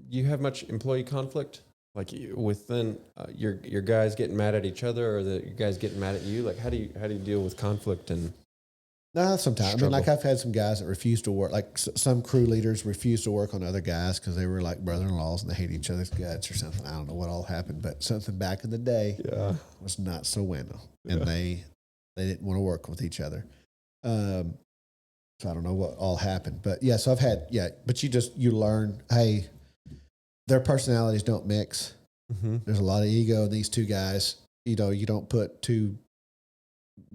You have much employee conflict? Like within your guys getting mad at each other, or your guys getting mad at you? Like how do you deal with conflict and No, sometimes. struggle? I mean, like I've had some guys that refuse to work, like some crew leaders refuse to work on other guys because they were like brother-in-laws and they hate each other's guts or something. I don't know what all happened, but something back in the day was not so bueno, and they didn't want to work with each other. So I don't know what all happened, but yeah. So I've had but you learn. Hey, their personalities don't mix. Mm-hmm. There's a lot of ego in these two guys. You don't put two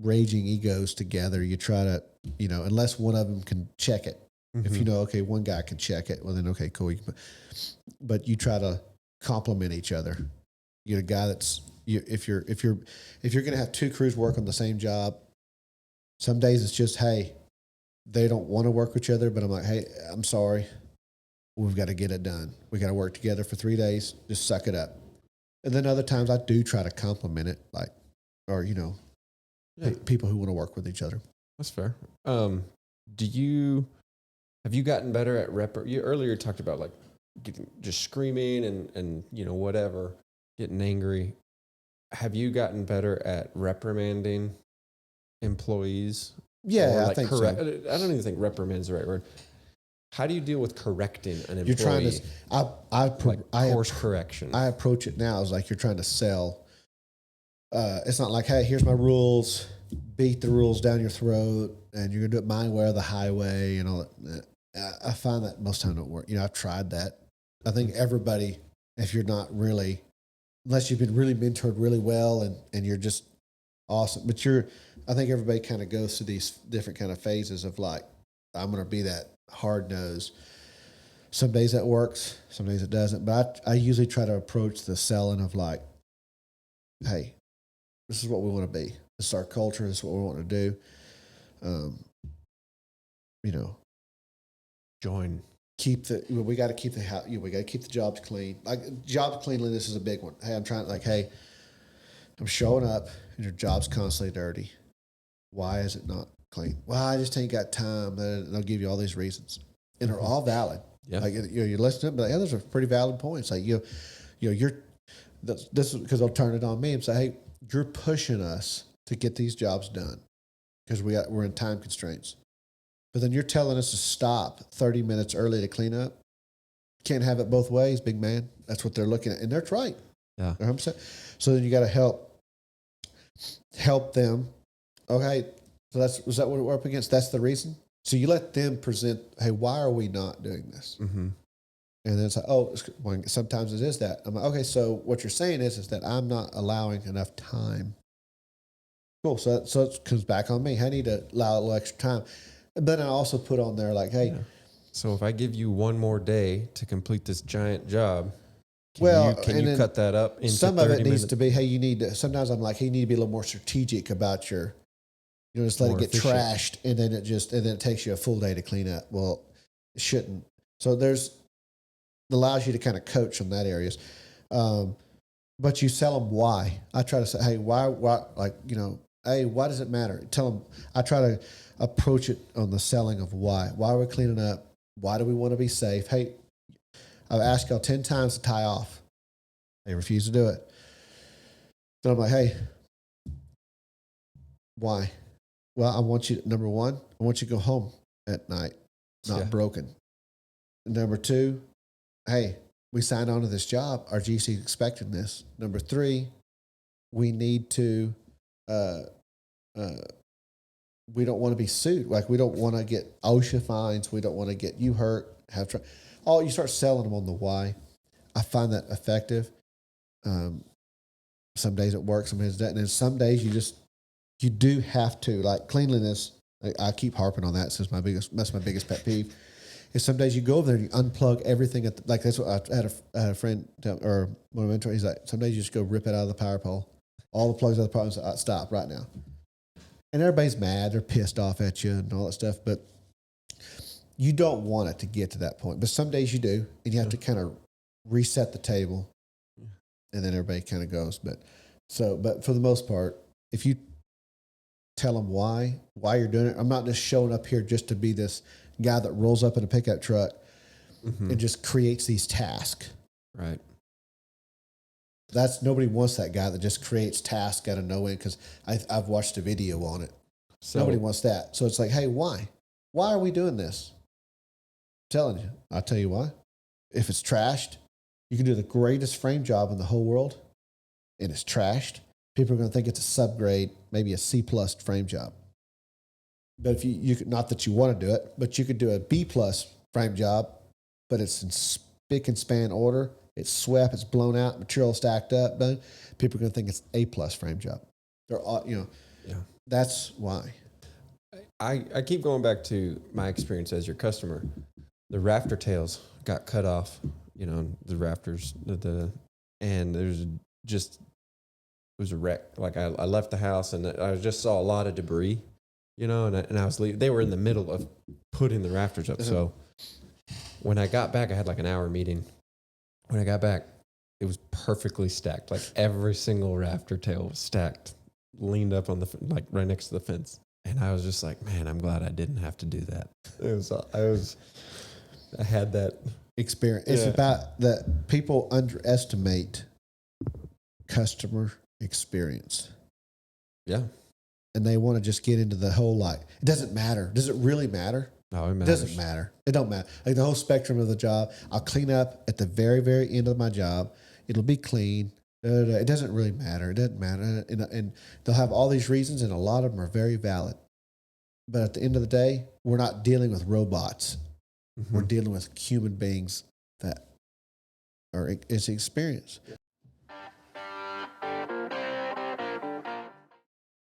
raging egos together. You try to, unless one of them can check it. Mm-hmm. If okay, one guy can check it, well then okay, cool. But you try to complement each other. You're a guy if you're going to have two crews work on the same job, some days it's just, hey, they don't want to work with each other, but I'm like, hey, I'm sorry. We've got to get it done. We got to work together for 3 days. Just suck it up. And then other times I do try to compliment it, people who want to work with each other. That's fair. Have you gotten better at you earlier talked about like just screaming and whatever, getting angry. Have you gotten better at reprimanding employees? Yeah, I think so. I don't even think reprimand is the right word. How do you deal with correcting an employee? You're trying to, course correction. I approach it now as like you're trying to sell. It's not like, hey, here's my rules, beat the rules down your throat, and you're going to do it my way or the highway and all that. I find that most time don't work. I've tried that. I think everybody, if you're not really, unless you've been really mentored really well and you're just awesome, but I think everybody kind of goes through these different kind of phases of like, I'm going to be that hard nose. Some days that works, some days it doesn't. But I usually try to approach the selling of like, hey, this is what we want to be. This is our culture. This is what we want to do. Join. We got to keep the house. We got to keep the jobs clean. Like job cleanliness is a big one. Hey, I'm showing up and your job's constantly dirty. Why is it not clean? Well, I just ain't got time. They'll give you all these reasons, and they're all valid. Yeah. Like you're listening, but the others are pretty valid points. Like this is because they'll turn it on me and say, hey, you're pushing us to get these jobs done because we're in time constraints. But then you're telling us to stop 30 minutes early to clean up. Can't have it both ways, big man. That's what they're looking at, and they're right. Yeah. 100%. So then you got to help them. Okay, so is that what we're up against? That's the reason. So you let them present. Hey, why are we not doing this? Mm-hmm. And then it's like, sometimes it is that. I'm like, okay, so what you're saying is that I'm not allowing enough time. Cool. So it comes back on me. I need to allow a little extra time. And then I also put on there like, hey. Yeah. So if I give you one more day to complete this giant job, can you cut that up into some 30 of it needs minutes? to be, hey, sometimes I'm like, hey, you need to be a little more strategic about your, just let it get efficient. trashed and then it takes you a full day to clean up. Well, it shouldn't. So it allows you to kind of coach on that areas. But you sell them why. I try to say, hey, why, hey, why does it matter? Tell them, I try to approach it on the selling of why. Why are we cleaning up? Why do we want to be safe? Hey, I've asked y'all 10 times to tie off. They refuse to do it. So I'm like, hey, why? Well, I want you, number one, I want you to go home at night, not broken. Number two, hey, we signed on to this job. Our GC expecting this. Number three, we need to, we don't want to be sued. Like we don't want to get OSHA fines. We don't want to get you hurt. You start selling them on the why. I find that effective. Some days it works, some days it doesn't. And some days you do have to, like cleanliness. I keep harping on that since that's my biggest pet peeve. Is some days you go over there and you unplug everything that's what I had a friend or one of my mentors. He's like, some days you just go rip it out of the power pole, all the plugs out of the power pole, and stop right now. And everybody's mad, they're pissed off at you and all that stuff, but you don't want it to get to that point. But some days you do, and you have to kind of reset the table, and then everybody kind of goes. But for the most part, if you tell them why you're doing it. I'm not just showing up here just to be this guy that rolls up in a pickup truck and just creates these tasks. Right. Nobody wants that guy that just creates tasks out of nowhere, because I've watched a video on it. So, nobody wants that. So it's like, hey, why? Why are we doing this? I'm telling you. I'll tell you why. If it's trashed, you can do the greatest frame job in the whole world, and it's trashed. People are going to think it's a subgrade, maybe a C+ frame job. But if you could, not that you want to do it, but you could do a B+ frame job, but it's in spick and span order. It's swept, it's blown out, material stacked up. But people are going to think it's A+ frame job. They're all, yeah. That's why. I keep going back to my experience as your customer. The rafter tails got cut off, the rafters, and there's just, it was a wreck. Like I left the house and I just saw a lot of debris, and I was leaving. They were in the middle of putting the rafters up. So when I got back, I had like an hour meeting. When I got back, it was perfectly stacked. Like every single rafter tail was stacked, leaned up on like right next to the fence. And I was just like, man, I'm glad I didn't have to do that. I had that experience. It's about that people underestimate customer experience. Yeah. And they want to just get into the whole, like, it doesn't matter. Does it really matter? No, it matters. It doesn't matter. It don't matter. Like the whole spectrum of the job. I'll clean up at the very, very end of my job. It'll be clean. It doesn't really matter. It doesn't matter. And they'll have all these reasons, and a lot of them are very valid. But at the end of the day, we're not dealing with robots. We're dealing with human beings that are, it's experience.